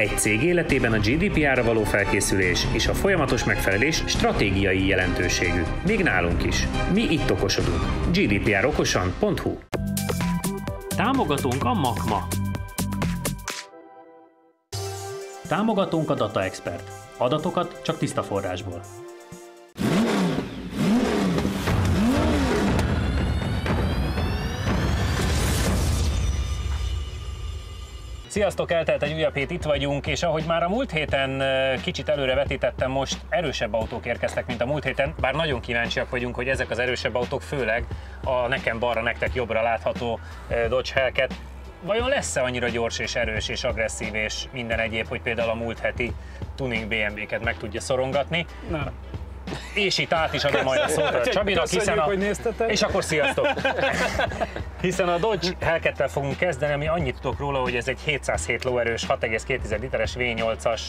Egy cég életében a GDPR-ra való felkészülés és a folyamatos megfelelés stratégiai jelentőségű. Még nálunk is. Mi itt okosodunk. gdprokosan.hu. Támogatónk a Makma. Támogatónk a Data Expert. Adatokat csak tiszta forrásból. Sziasztok, eltelt egy újabb hét, itt vagyunk, és ahogy már a múlt héten kicsit előre vetítettem, most erősebb autók érkeztek, mint a múlt héten, bár nagyon kíváncsiak vagyunk, hogy ezek az erősebb autók, főleg a nekem balra, nektek jobbra látható Dodge Hellcat, vajon lesz-e annyira gyors és erős és agresszív és minden egyéb, hogy például a múlt heti tuning BMW-ket meg tudja szorongatni? Nem. És itt át is adom majd a szót a Csabinak, hiszen és akkor sziasztok! Hiszen a Dodge Hellcat-tel fogunk kezdeni, ami annyit tudok róla, hogy ez egy 707 lóerős, 6,2 literes V8-as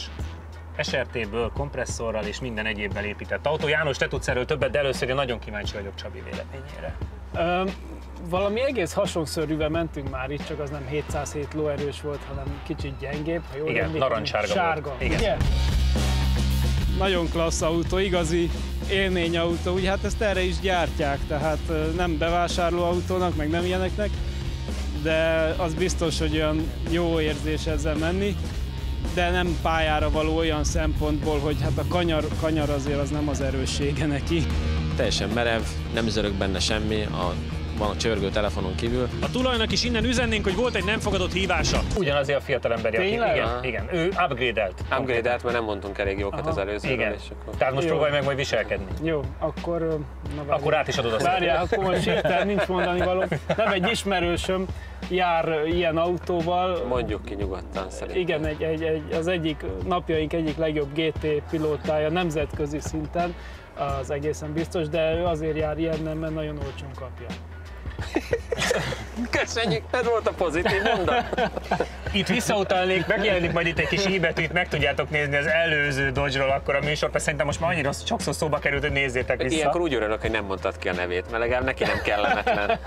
SRT-ből, kompresszorral és minden egyébben épített autó. János, te tudsz erről többet, de először én nagyon kíváncsi vagyok Csabi véleményére. Valami egész hasonszörűvel mentünk már itt, csak az nem 707 lóerős volt, hanem kicsit gyengébb. Ha jól igen, narancssárga volt. Igen. Igen. Nagyon klassz autó, igazi élményautó, úgy hát ezt erre is gyártják, tehát nem bevásárló autónak, meg nem ilyeneknek, de az biztos, hogy olyan jó érzés ezzel menni, de nem pályára való olyan szempontból, hogy hát a kanyar azért az nem az erőssége neki. Teljesen merev, nem zörög benne semmi, van a csörgő telefonon kívül. A tulajnak is innen üzennénk, hogy volt egy nem fogadott hívása. Ugyanazért a fiatalemberi, aki igen, ő upgrade-elt. Upgrade-elt, mert nem mondtunk elég jókat az előzőről. És akkor... Tehát most próbálj meg majd viselkedni. Jó, akkor... Akkor át is adod a szót. Várjál, akkor most hirtelen nincs mondani való. Nem egy ismerősöm jár ilyen autóval. Mondjuk ki nyugodtan szerintem. Igen, az egyik napjaink egyik legjobb GT pilótája nemzetközi szinten, az egészen biztos, de ő azért jár ilyennel, mert nagyon olcsón kapja. Köszönjük, ez volt a pozitív mondat. Itt visszautalnék, megjelenik majd itt egy kis i betűt, meg tudjátok nézni az előző Dodge-ról akkor a műsorban, szerintem most már annyira sokszor szóba került, hogy nézzétek vissza. Ilyenkor úgy örülök, hogy nem mondtad ki a nevét, mert legalább neki nem kellemetlen.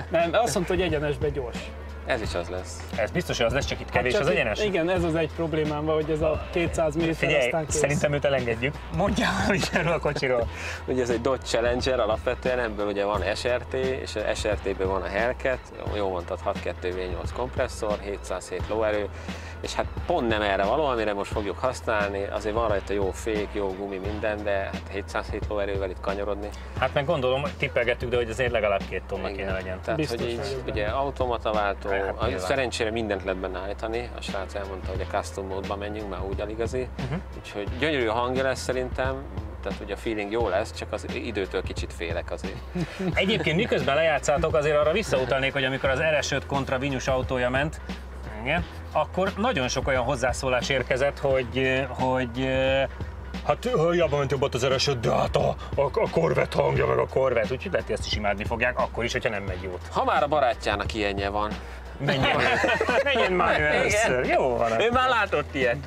Nem, azt mondta, hogy egyenesbe gyors. Ez is az lesz. Ez biztos, hogy az lesz, csak itt kevés az egyenes? Igen, ez az egy problémám van, hogy ez a 200 méter Figyelj, aztán kész. Szerintem őt elengedjük. Mondjál valamit erről a kocsiról. Ugye ez egy Dodge Challenger alapvetően, ebből ugye van SRT, és a SRT-ből van a Hellcat, jól mondtad, 6.2 V8 kompresszor, 707 lóerő, és hát pont nem erre való, amire most fogjuk használni, azért van rajta jó fék, jó gumi, minden, de hát 707 lóerővel itt kanyarodni. Hát meg gondolom, tippelgettük, de hogy azért legalább 2 tonna kéne legyen. Tehát, biztos, hogy így ugye automataváltó, szerencsére mindent lehet benne állítani, a srác elmondta, hogy a custom módba menjünk, már úgy aligazi, úgyhogy gyönyörű hangja lesz szerintem, tehát ugye a feeling jó lesz, csak az időtől kicsit félek azért. Egyébként miközben lejátszátok, azért arra visszautalnék, hogy amikor az RS5 kontra Vinyus autója ment, igen, akkor nagyon sok olyan hozzászólás érkezett, hogy hát hiába ment jobb az RS5, de hát a Corvette hangja, meg a Corvette, úgyhogy lehet, ezt is imádni fogják, akkor is, hogyha nem megy jót. Ha már a barátjának ilyenje van. Menjen már ő először, jó van. Ő már látott ilyet.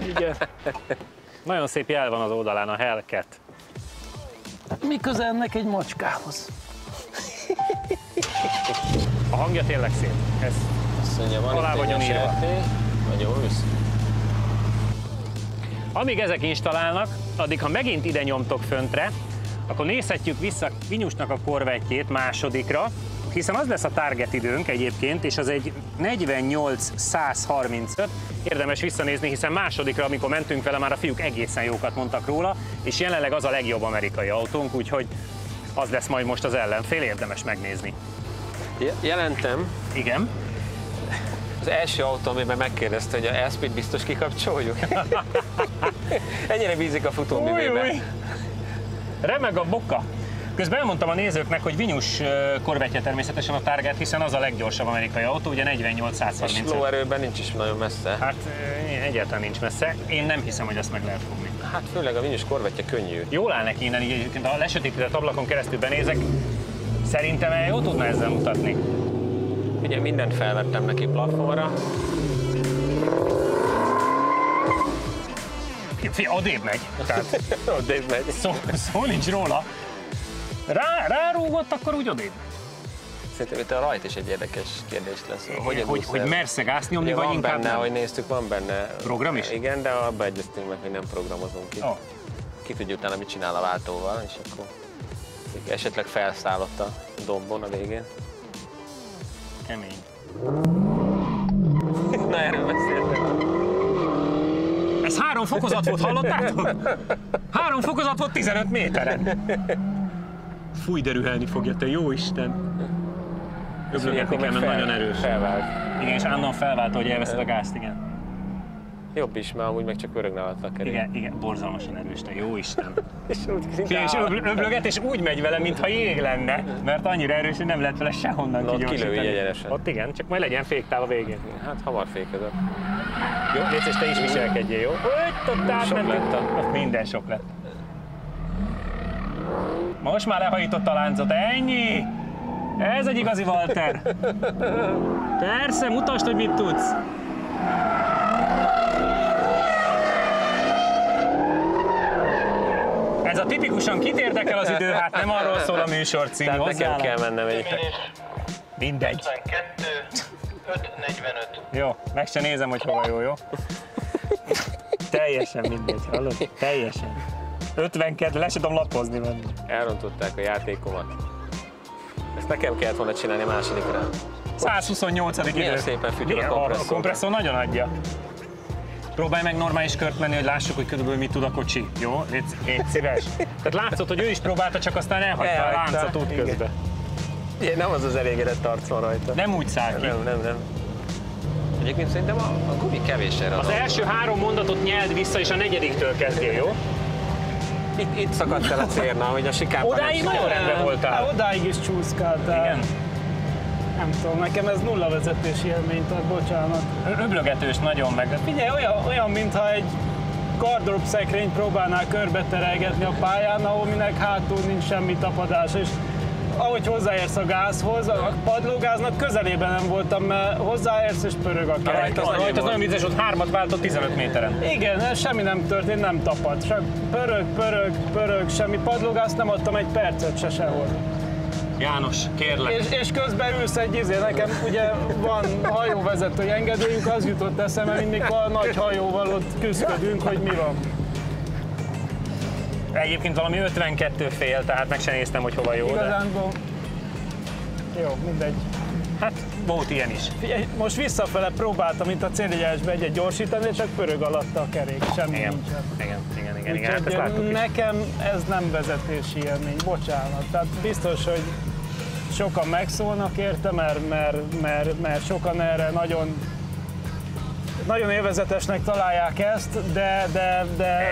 Igen. Nagyon szép jel van az oldalán, a Hellcat. Mi köze ennek egy macskához? A hangja tényleg szép. Ez alá vagyon írva. Nagyon ősz. Amíg ezek installálnak, addig ha megint ide nyomtok föntre, akkor nézhetjük vissza Vinyusnak a Corvette-jét másodikra, hiszen az lesz a target időnk egyébként, és az egy 48-135. Érdemes visszanézni, hiszen másodikra, amikor mentünk vele, már a fiúk egészen jókat mondtak róla, és jelenleg az a legjobb amerikai autónk, úgyhogy az lesz majd most az ellenfél, érdemes megnézni. Jelentem. Igen. Az első autó, amiben megkérdezte, hogy a airspeed biztos kikapcsoljuk. Ennyire bízik a futóművében. Remeg a boka. Közben elmondtam a nézőknek, hogy Vinyus Corvette természetesen a target, hiszen az a leggyorsabb amerikai autó, ugye 48-135. És lóerőben nincs is nagyon messze. Hát egyáltalán nincs messze. Én nem hiszem, hogy ezt meg lehet fogni. Hát főleg a Vinyus Corvette könnyű. Jól áll neki innen, így egyébként ha lesötétített ablakon keresztül benézek, szerintem jól tudna ezzel mutatni. Ugye mindent felvettem neki plafonra. Odébb megy. Tehát, odébb megy. Szó nincs róla. Rárúgott, akkor úgy odébb. Szerintem itt a rajt is egy érdekes kérdés lesz. Hogy mersz-e gázt nyomni, vagy van inkább benne, nem? hogy néztük, van benne Program is? Igen, de abba egyeztünk meg, hogy nem programozunk ki. Oh. Ki tudja utána, mit csinál a váltóval, és akkor esetleg felszállott a dombon a végén. Kemény. Na, erről beszéltem. Ez 3 fokozat volt, hallottátok? 3 fokozat volt 15 méteren. Fúj, de rühelni fogja, te jó Isten. Öblögetni kell, mert nagyon erős. Felvált. Igen, és állandóan felvált, hogy elveszed a gázt, igen. Jobb is, mert amúgy meg csak örögne alatt a kerék. Igen, borzalmasan erős, te jó Isten. És úgy És öblöget, és úgy megy vele, mintha jég lenne, mert annyira erős, hogy nem lehet vele sehonnan kigyorsítani. Kilövi egyenesen. Ott igen, csak majd legyen féktál a végén. Hát hamar fékezett. Jó, légy, és te is viselkedjél, jó? Sok lett Minden sok lett. Most már lehajított a láncot, ennyi! Ez egy igazi Walter. Persze, mutasd, hogy mit tudsz. Ez a tipikusan kit érdekel az idő, hát nem arról szól a műsorcím. Tehát nekem kell mennem egy... Mindegy. 52, 5:45. Jó, meg se nézem, hogy hova jó. Teljesen mindegy, hallod? Teljesen. 52, le se tudom lapozni benne. Elrontották a játékomat. Ezt nekem kellett volna csinálni a másodikra. 128. idő. Milyen szépen fütyül a kompresszor. A kompresszor nagyon adja. Próbálj meg normális kört menni, hogy lássuk, hogy körülbelül mit tud a kocsi. Jó? Légy szíves. Tehát látszott, hogy ő is próbálta, csak aztán elhagyta a láncot útközben. Igen, nem az az elégedett arc van rajta. Nem úgy száll ki. Nem. Egyébként szerintem a gumi kevés erre Az első 3 mondatot nyeld vissza, és a 4. kezdjél, jó? Itt szakadt el a cérna, hogy a sikában Odáig nagyon rendben voltál. Odáig is csúszkáltál. Igen. Nem tudom, nekem ez nulla vezetési élményt ad, bocsánat. Öblögetős nagyon meg. Figyelj, olyan mintha egy kardrop szekrényt próbálnál körbe terelgetni a pályán, ahol minek hátul nincs semmi tapadás. És ahogy hozzáérsz a gázhoz, a padlógáznak közelében nem voltam, mert hozzáérsz és pörög a kerék. Rajta az nagyon vicces, hogy 3-at váltott 15 méteren. Igen, semmi nem történt, nem tapad. Csak pörög, semmi padlógázt nem adtam egy percet se sehol. János, kérlek. És közben ülsz egy nekem ugye van hajóvezetői engedélyünk, az jutott eszembe, mindig a nagy hajóval ott küzdködünk, hogy mi van. Egyébként valami 52 fél, tehát meg sem néztem, hogy hova jó, de... Igazánból jó, mindegy. Hát volt ilyen is. Figyelj, most visszafele próbáltam, mint a céljegyesbe egyet gyorsítani, csak pörög alatta a kerék, semmi nincsen. Igen, hát ezt láttuk is. Nekem ez nem vezetési élmény, bocsánat. Tehát biztos, hogy sokan megszólnak érte, mert sokan erre nagyon élvezetesnek találják ezt, de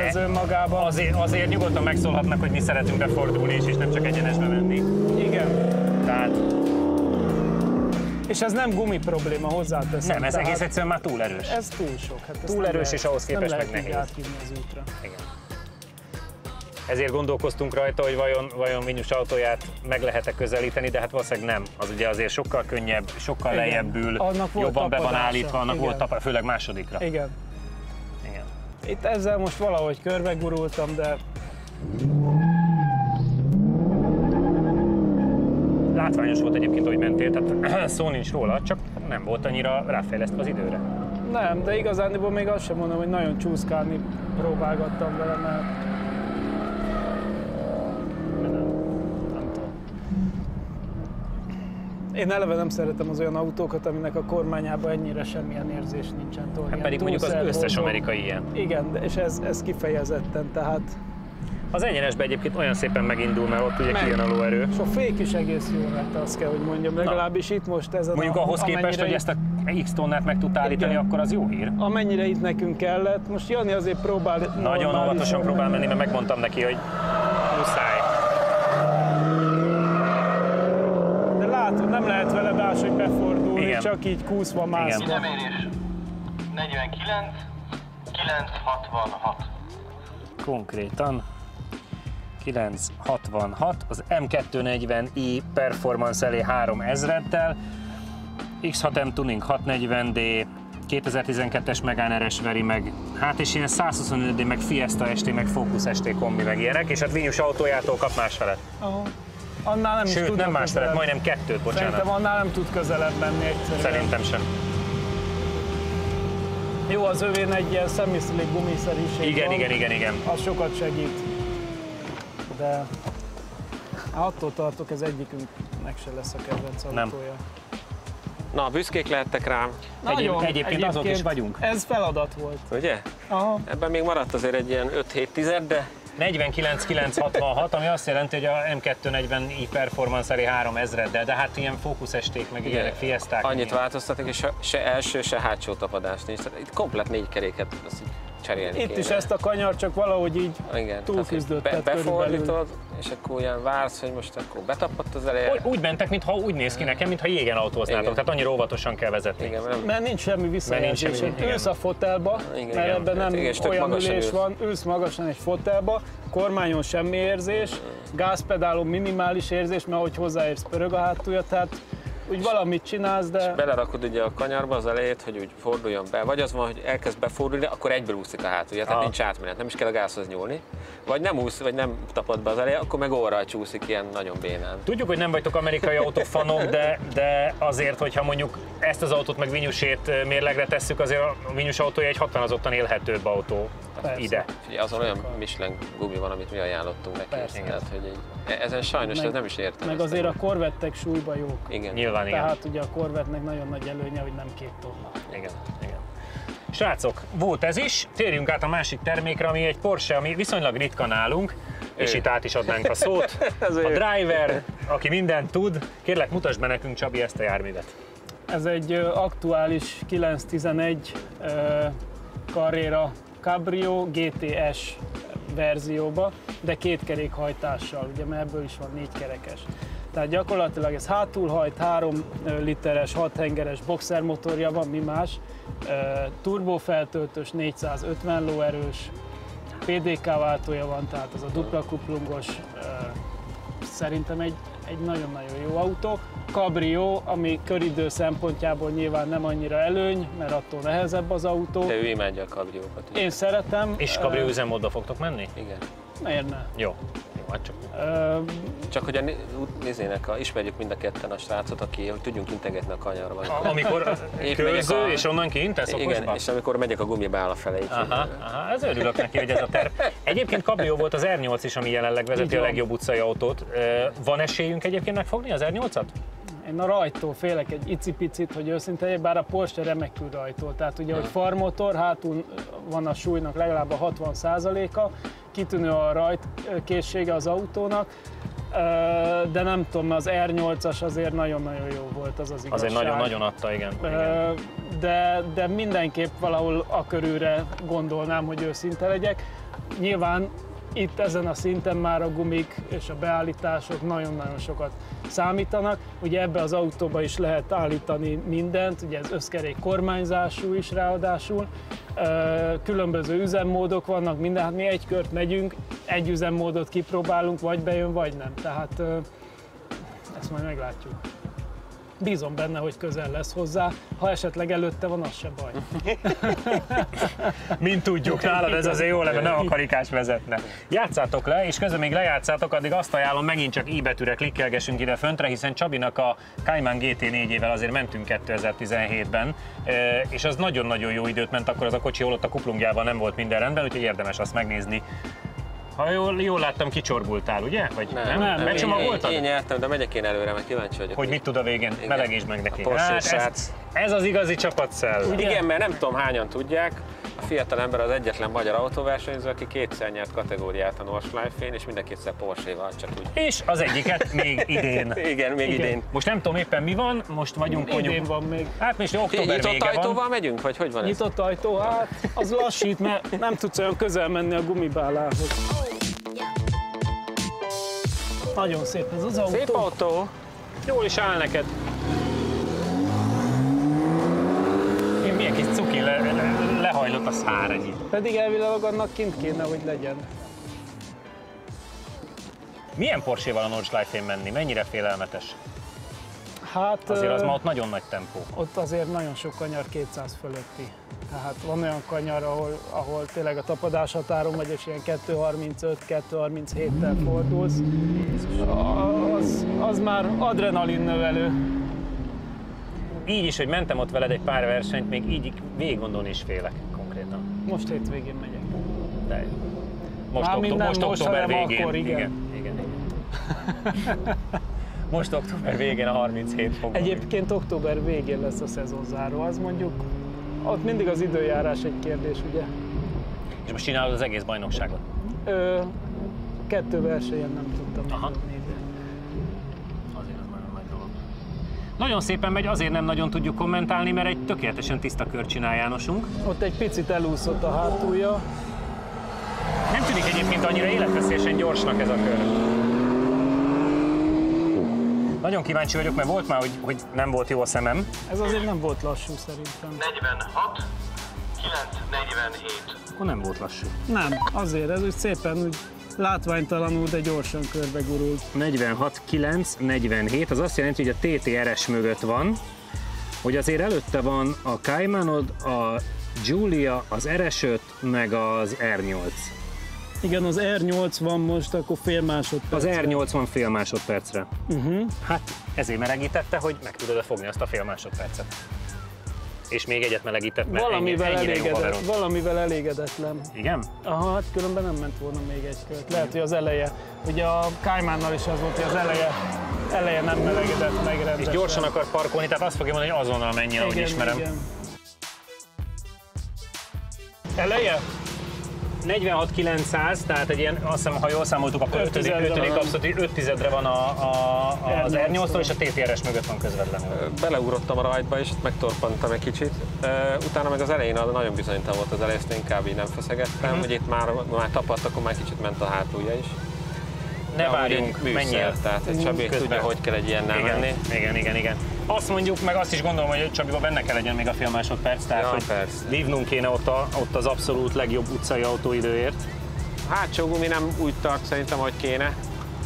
ez önmagában... Azért nyugodtan megszólhatnak, hogy mi szeretünk befordulni és nem csak egyenesbe menni. Igen. Tehát... És ez nem gumi probléma, hozzáteszem. Nem, ez egész egyszerűen már túl erős. Ez túl sok. Hát túl erős, és ahhoz képest meg nehéz. Nem lehet így az útra. Igen. Ezért gondolkoztunk rajta, hogy vajon Vinyus autóját meg lehet-e közelíteni, de hát valószínűleg nem. Az ugye azért sokkal könnyebb, sokkal igen. lejjebbül, jobban be van állítva, annak volt tapadása, főleg másodikra. Igen. Itt ezzel most valahogy körbegurultam, de... Látványos volt egyébként, hogy mentél, tehát szó nincs róla, csak nem volt annyira ráfejlesztve az időre. Nem, de igazándiból még azt sem mondom, hogy nagyon csúszkálni próbálgattam vele, mert... Nem tudom. Én eleve nem szeretem az olyan autókat, aminek a kormányában ennyire semmilyen érzés nincsen. Hát pedig mondjuk az összes amerikai ilyen. Igen, és ez kifejezetten, tehát... Az egyenesben egyébként olyan szépen megindul, mert ott ugye kijön a lóerő. És a fék is egész jó lett, azt kell, hogy mondjam, legalábbis itt most ezen mondjuk ahhoz képest, hogy ezt a X tonnát meg tud állítani, igen, akkor az jó hír. Amennyire itt nekünk kellett, most Jani azért próbál... Nagyon óvatosan próbál menni, mert megmondtam neki, hogy muszáj. De látod, nem lehet vele máshogy befordulni, igen, csak így kúszva, mászva. Időmérés 49, 966. Konkrétan 966, az M240i Performance elé 3000-del, X6M Tuning 640D, 2012-es Megane RS veri meg, hát és ilyen 125D, meg Fiesta ST, meg Focus ST kombi, meg ilyenek, és hát Vinyus autójától kap másfelet. Annál nem is Sőt, tudnak nem más közelebb. teret, majdnem 2, bocsánat. Szerintem annál nem tud közelebb menni egyszerűen. Szerintem sem. Jó, az övén egy ilyen szemészlik gumiszerűség Igen, van. igen. Az sokat segít. De attól tartok, ez egyikünknek se lesz a kedvenc Nem. autója. Na, büszkék lehettek rám, Egyébként azok is vagyunk. Ez feladat volt. ugye? Aha. Ebben még maradt azért egy ilyen 5-7 tized, de 49,966, ami azt jelenti, hogy a M240i Performance-eri 3000-del, de hát ilyen fókuszesték, meg ilyenek, fieszták. annyit változtatok, és se első, se hátsó tapadás nincs. Tehát itt komplet 4 keréket azt így cserélni Itt kéne. is ezt a kanyar csak valahogy így Igen, túlküzdötted befordítod, és akkor olyan vársz, hogy most akkor betapadt az eleje. Úgy mentek, mintha úgy néz ki nekem, mintha jégen autóznátok, Igen. tehát annyira óvatosan kell vezetni. Igen, nem. Mert nincs semmi visszajelzés. igen. Ülsz a fotelba, Igen, mert igen. ebben nem Igen, és tök olyan magasan ülés ülsz. van, ülsz magasan egy fotelba, kormányon semmi érzés, gázpedálon minimális érzés, mert ahogy hozzáérsz pörög a hátulja, tehát úgy valamit csinálsz, de Belerakod ugye a kanyarba az elejét, hogy úgy forduljon be. Vagy az van, hogy elkezd befordulni, akkor egyből úszik a hátulja, tehát nincs átmenet, nem is kell a gázhoz nyúlni. Vagy nem úsz, vagy nem tapad be az eleje, akkor meg orral csúszik ilyen nagyon bénán. Tudjuk, hogy nem vagytok amerikai autófanok, de azért, hogyha mondjuk ezt az autót meg Vinyusét mérlegre tesszük, azért a Vinyus autója egy határozottan élhetőbb autó Persze. ide. Ugye azon olyan Michelin gumi van, amit mi ajánlottunk neki. Persze. Tehát, hogy ezen sajnos Meg- ez nem is értem. meg ezt azért a- a Corvettek súlyban jók. Igen. Nyilván, igen. Tehát ugye a Corvetnek nagyon nagy előnye, hogy nem 2 tonna. Igen. Srácok, volt ez is, térjünk át a másik termékre, ami egy Porsche, ami viszonylag ritka nálunk, és itt át is adnánk a szót. Ez A ő. driver, aki mindent tud, kérlek mutasd be nekünk, Csabi, ezt a járművet. Ez egy aktuális 911 Carrera Cabrio GTS verzióba, de 2 kerékhajtással, ugye, mert ebből is van 4 kerekes. Tehát gyakorlatilag ez hátulhajt, 3 literes, 6 hengeres boxermotorja van, mi más, turbófeltöltős, 450 lóerős, PDK váltója van, tehát ez a dupla kuplungos, szerintem egy nagyon-nagyon jó autó. Cabrio, ami köridő szempontjából nyilván nem annyira előny, mert attól nehezebb az autó. De ő imádja a kabriókat. ugye? Én szeretem. És Cabrio üzemmódba fogtok menni? Igen. Miért ne? Jó, hát csak Csak hogy nézzének, ismerjük mind a ketten a srácot, hogy tudjunk integetni a kanyarba. amikor Épp kőző, megyek a- és onnan kiintesz okosba? Igen, és amikor megyek a gumibála felé. így- Aha, ez örülök neki, hogy ez a terv. Egyébként Cabrio volt az R8 is, ami jelenleg vezeti Így a van. legjobb utcai autót. Van esélyünk egyébként megfogni az R8-at? Én a rajtól félek egy icipicit, hogy őszinte legyek, bár a Porsche remekül rajtól. Tehát ugye, hogy farmotor, hátul van a súlynak legalább a 60%-a, kitűnő a rajtkészsége az autónak, de nem tudom, az R8-as azért nagyon-nagyon jó volt, az igazság. Azért nagyon-nagyon adta, igen. De mindenképp valahol a körülre gondolnám, hogy őszinte legyek. Nyilván itt ezen a szinten már a gumik és a beállítások nagyon-nagyon sokat számítanak. Ugye ebbe az autóba is lehet állítani mindent, ugye ez összkerék kormányzású is ráadásul. Különböző üzemmódok vannak, minden, hát mi egy kört megyünk, egy üzemmódot kipróbálunk, vagy bejön, vagy nem. Tehát ezt majd meglátjuk. Bízom benne, hogy közel lesz hozzá, ha esetleg előtte van, az se baj. Mint tudjuk, nálad ez azért jó lenne, nem a karikás vezetne. Játszátok le, és közben még lejátszátok, addig azt ajánlom, megint csak i betűre klikkelgessünk ide föntre, hiszen Csabinak a Cayman GT4-ével azért mentünk 2017-ben, és az nagyon-nagyon jó időt ment, akkor az a kocsi holott a kuplungjával nem volt minden rendben, úgyhogy érdemes azt megnézni. Ha jól láttam, kicsorbultál, ugye? Vagy nem. Becsomagoltad? Én nyertem, de megyek én előre, mert kíváncsi vagyok. Hogy mit tud a végén, Igen. melegítsd meg neki. A Porsche ez, srác. ez az igazi csapatszellem. Igen, mert nem tudom hányan tudják, a fiatal ember az egyetlen magyar autóversenyző, aki 2-szer nyert kategóriát a Nordschleife-én, és mind a 2-szer Porsche-val, csak úgy. És az egyiket még idén. Igen, még idén. Most nem tudom éppen mi van, most vagyunk Idén van még. Hát most október Nyitott vége van. ajtóval megyünk, vagy hogy van ez? Nyitott ajtó, hát az lassít, mert nem tudsz olyan közel menni a gumibálához. Nagyon szép ez az autó. Szép autó. Jól is áll neked. Én milyen kis cuki lehajlott a szárnyi. Pedig elvileg annak kint kéne, hogy legyen. Milyen Porsche-val a Nordschleife-én menni? Mennyire félelmetes? Hát Azért az ma ott nagyon nagy tempó. ott azért nagyon sok kanyar 200 fölötti. Tehát van olyan kanyar, ahol tényleg a tapadás határon vagy, és ilyen 2.35-2.37-tel fordulsz. Az már adrenalin növelő. Így is, hogy mentem ott veled egy pár versenyt, még így végig gondolni is félek konkrétan. Most hétvégén megyek. De jó. Most október végén. Akkor, igen. Most október végén a 37 fokban. Egyébként október végén lesz a szezonzáró, az mondjuk, ott mindig az időjárás egy kérdés, ugye? És most csinálod az egész bajnokságot? 2 versenyen nem tudtam megdobni. Azért az nagyon nagy dolog. Nagyon szépen megy, azért nem nagyon tudjuk kommentálni, mert egy tökéletesen tiszta kört csinál Jánosunk. Ott egy picit elúszott a hátulja. Nem tűnik egyébként annyira életveszélyesen gyorsnak ez a kör. Nagyon kíváncsi vagyok, mert volt már, hogy nem volt jó a szemem. Ez azért nem volt lassú szerintem. 46, 947. Akkor nem volt lassú. Nem, azért, ez úgy szépen úgy látványtalanul, de gyorsan körbe gurult. 46-9-47, az azt jelenti, hogy a TTRS mögött van, hogy azért előtte van a Caymanod, a Giulia, az RS5, meg az R8. Igen, az R8 van most, akkor fél másodpercre. Az R8 van fél másodpercre. Hát ezért melegítette, hogy meg tudod-e fogni azt a fél másodpercet. És még egyet melegített, mert valamivel elégedetlen. Igen? Aha, hát különben nem ment volna még egy kört. Lehet, hogy az eleje, ugye a Caymannal is az volt, hogy az eleje nem melegedett meg rendesen. És gyorsan akar parkolni, tehát azt fogja mondani, hogy azonnal menjen, ahogy ismerem. Igen. Eleje? 46-900, tehát egy ilyen, azt hiszem, ha jól számoltuk, akkor 5. abszolút 5-re van az R8-tól, és a TTRS mögött van közvetlenül. Beleugrottam a rajtba, és megtorpantam egy kicsit. Utána meg az elején nagyon bizonytalan volt az elején, ezt inkább így nem feszegettem. Hogy itt már tapadt, akkor már kicsit ment a hátulja is. Ne várjunk, menjél. Tehát egy Csabi tudja, hogy kell egy ilyennel menni. Igen. Azt mondjuk, meg azt is gondolom, hogy Csabiba benne kell legyen még a fél másodperc, tehát hogy vívnunk kéne ott az abszolút legjobb utcai autóidőért. Hátsó gumi nem úgy tart szerintem, hogy kéne,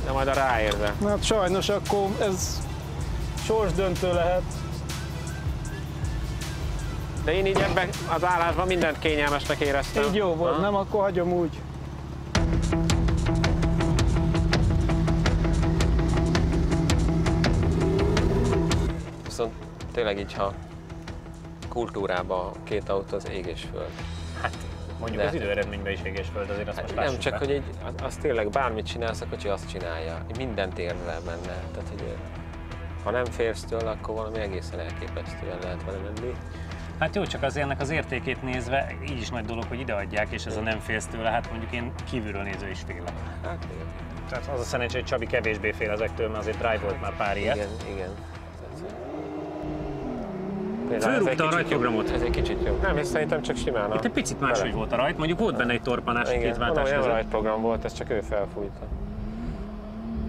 de majd a ráérve. Hát sajnos akkor ez sorsdöntő lehet. De én így ebben az állásban mindent kényelmesnek éreztem. Így jó volt, nem? Akkor hagyom úgy. Viszont tényleg így, ha kultúrában a két autó az ég és föld. Hát mondjuk az időeredményben is ég és föld, azért azt most lássuk nem, csak be. hogy az tényleg bármit csinálsz, a kocsi azt csinálja. Mindent érvel benne. Tehát, hogy ha nem férsz tőle, akkor valami egészen elképesztően lehet vele menni. Hát jó, csak azért ennek az értékét nézve így is nagy dolog, hogy ideadják, és ez a nem félsz tőle, hát mondjuk én kívülről néző is félek. Hát igen. Tehát az a szerencsé, hogy Csabi kevésbé fél ezektől, mert azért drive volt már pár ilyet. Igen. Fölrúgta a rajtprogramot. Ez egy kicsit jó. Nem, és szerintem csak simán. Itt egy picit máshogy volt a rajt, mondjuk volt benne egy torpanás, két váltás között. Rajtprogram volt, ez csak ő felfújta.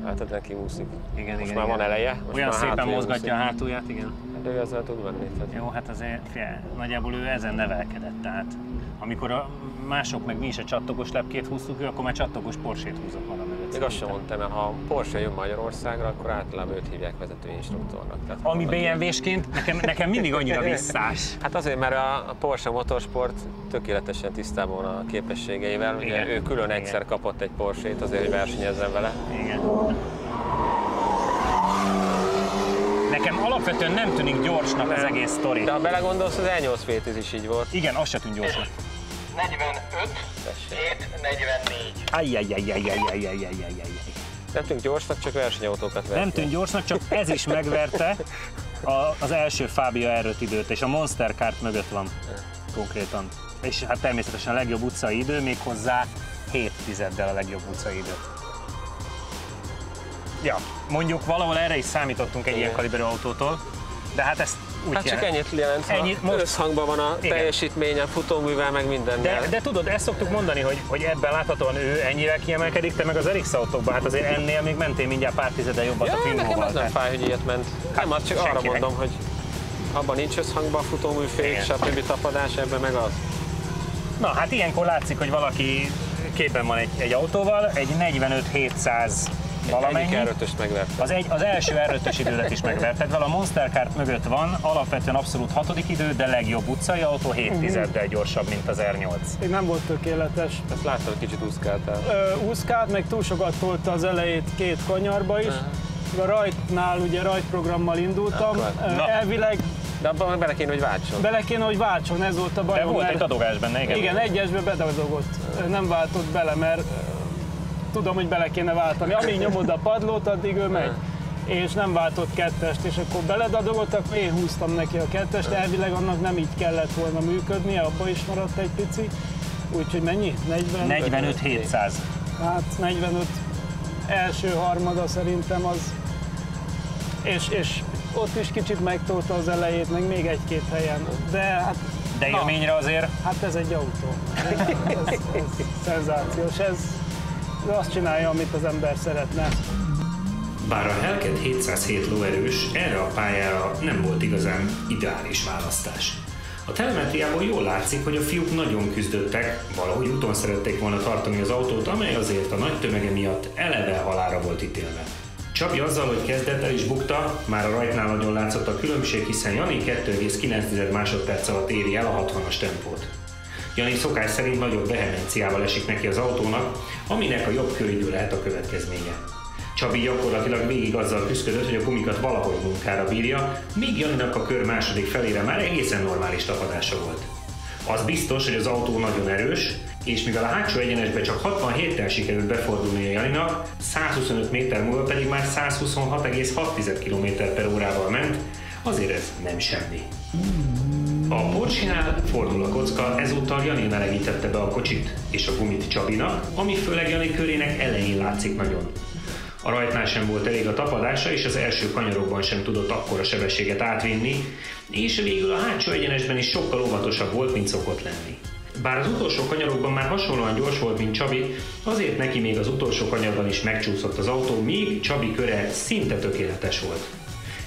Hát neki úszik. Most már van eleje. Olyan szépen mozgatja a hátulját, igen. De ő ezzel tud menni. Jó, hát azért nagyjából ő ezen nevelkedett, tehát amikor mások meg mi is a csattogos lepkét húztuk, ő akkor már csattogos Porsche-t húzott maga mögött. Még azt sem mondtam, mert ha Porsche jön Magyarországra, akkor általában őt hívják vezetőinstruktornak. Ami BMW-sként nekem mindig annyira visszás. Hát azért, mert a Porsche Motorsport tökéletesen tisztában van a képességeivel. Ugye ő külön egyszer kapott egy Porsche-t azért, hogy versenyezzen vele. Igen. Nekem alapvetően nem tűnik gyorsnak az egész sztori. De ha belegondolsz, az E8 V10 is így volt. Igen, az se tűnt gyorsnak. 45, 744. Nem tűnt gyorsnak, csak versenyautókat vert. Nem tűnt gyorsnak, csak ez is megverte az első Fabia R5 időt, és a Monster Kart mögött van konkrétan. És hát természetesen a legjobb utcai idő, méghozzá 7/10 a legjobb utcai idő. Ja, mondjuk valahol erre is számítottunk egy ilyen kaliberű autótól, de hát ezt úgy hát csak ennyit jelent, ha összhangban van a teljesítmény, a futóművel, meg mindennel. De tudod, ezt szoktuk mondani, hogy ebben láthatóan ő ennyivel kiemelkedik, te meg az RX autókban, hát azért ennél még mentél mindjárt pár tizeddel jobbat a Finmóval. Nekem az nem fáj, hogy ilyet ment. Hát nem, azt csak arra mondom, hogy abban nincs összhangban a futóműfék, stb. Tapadás, ebben meg az. Na hát ilyenkor látszik, hogy valaki képben van egy autóval, egy 45-700 valamennyi. Egyik R5-öst megverted. Az első R5-ös idődet is megverted vele, a Monster Kart mögött van, alapvetően abszolút 6. idő, de legjobb utcai autó, 7 tizeddel gyorsabb, mint az R8. Még nem volt tökéletes. Ezt láttam, kicsit úszkáltál. Úszkált, meg túl sokat tolta az elejét 2 kanyarba is. A rajtnál ugye rajtprogrammal indultam, elvileg de abban meg bele kéne, hogy váltson. Ez volt a baj. De volt egy dadogás benne, igen. Igen, egyesbe bedadogott. Nem váltott bele, mert tudom, hogy bele kéne váltani. Amíg nyomod a padlót, addig ő megy. És nem váltott 2-est, és akkor beledadogott, akkor én húztam neki a 2-est, elvileg annak nem így kellett volna működnie, abba is maradt egy pici. Úgyhogy mennyi? 45-700. Hát 45 első harmada szerintem az. És ott is kicsit megtolta az elejét, meg még 1-2 helyen. De élményre azért? Hát ez egy autó. Ez szenzációs. Ez azt csinálja, amit az ember szeretne. Bár a Hellcat 707 lóerős erre a pályára nem volt igazán ideális választás. A telemetriából jól látszik, hogy a fiúk nagyon küzdöttek, valahogy úton szerették volna tartani az autót, amely azért a nagy tömege miatt eleve halálra volt ítélve. Csabi azzal, hogy kezdett, el is bukta, már a rajtnál nagyon látszott a különbség, hiszen Jani 2,9 másodperc alatt éri el a 60-as tempót. Jani szokás szerint nagyobb vehemenciával esik neki az autónak, aminek a jobb köridő lehet a következménye. Csabi gyakorlatilag végig azzal küzdött, hogy a gumikat valahogy munkára bírja, míg Janinak a kör második felére már egészen normális tapadása volt. Az biztos, hogy az autó nagyon erős, és mivel a hátsó egyenesbe csak 67-tel sikerült befordulnia Janinak, 125 méter múlva pedig már 126,6 km/h ment, azért ez nem semmi. A Porsche-nál fordul a kocka, ezúttal Jani melegítette be a kocsit és a gumit Csabinak, ami főleg Jani körének elején látszik nagyon. A rajtnál sem volt elég a tapadása, és az első kanyarokban sem tudott akkora sebességet átvinni, és végül a hátsó egyenesben is sokkal óvatosabb volt, mint szokott lenni. Bár az utolsó kanyarokban már hasonlóan gyors volt, mint Csabi, azért neki még az utolsó kanyarban is megcsúszott az autó, míg Csabi köre szinte tökéletes volt.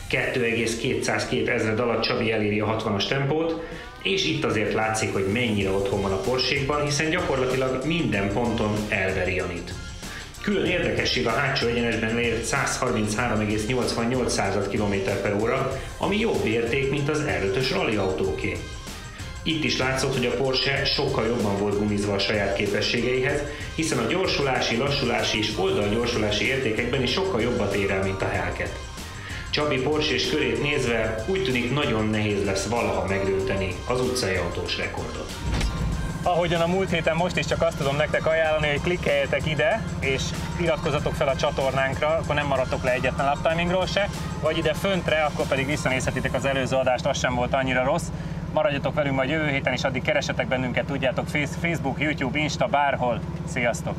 2,202 ezred alatt Csabi eléri a 60-as tempót, és itt azért látszik, hogy mennyire otthon van a Porsche-ban, hiszen gyakorlatilag minden ponton elveri Janit. Külön érdekesség a hátsó egyenesben leért 133,88 km/h, ami jobb érték, mint az R5-ös rally autóké. Itt is látszott, hogy a Porsche sokkal jobban volt gumizva a saját képességeihez, hiszen a gyorsulási, lassulási és oldalgyorsulási értékekben is sokkal jobbat ér el, mint a Hellcat. Csabi Porsche és körét nézve úgy tűnik nagyon nehéz lesz valaha megdönteni az utcai autós rekordot. Ahogyan a múlt héten, most is csak azt tudom nektek ajánlani, hogy klikkeljetek ide, és iratkozzatok fel a csatornánkra, akkor nem maradtok le egyetlen laptimingról se, vagy ide föntre, akkor pedig visszanézhetitek az előző adást, az sem volt annyira rossz. Maradjatok velünk majd jövő héten, és addig keresetek bennünket, tudjátok, Facebook, YouTube, Insta, bárhol. Sziasztok!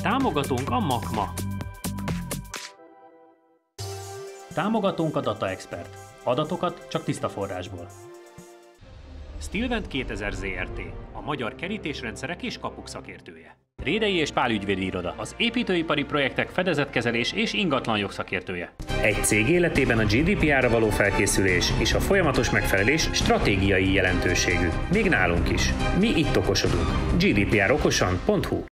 Támogatónk a Makma. Támogatónk a Data Expert. Adatokat csak tiszta forrásból. Stilvent 2000 Zrt. A magyar kerítésrendszerek és kapuk szakértője. Rédei és Pál ügyvédi iroda. Az építőipari projektek fedezetkezelés és ingatlan jogszakértője. Egy cég életében a GDPR-ra való felkészülés és a folyamatos megfelelés stratégiai jelentőségű. Még nálunk is. Mi itt okosodunk. gdprokosan.hu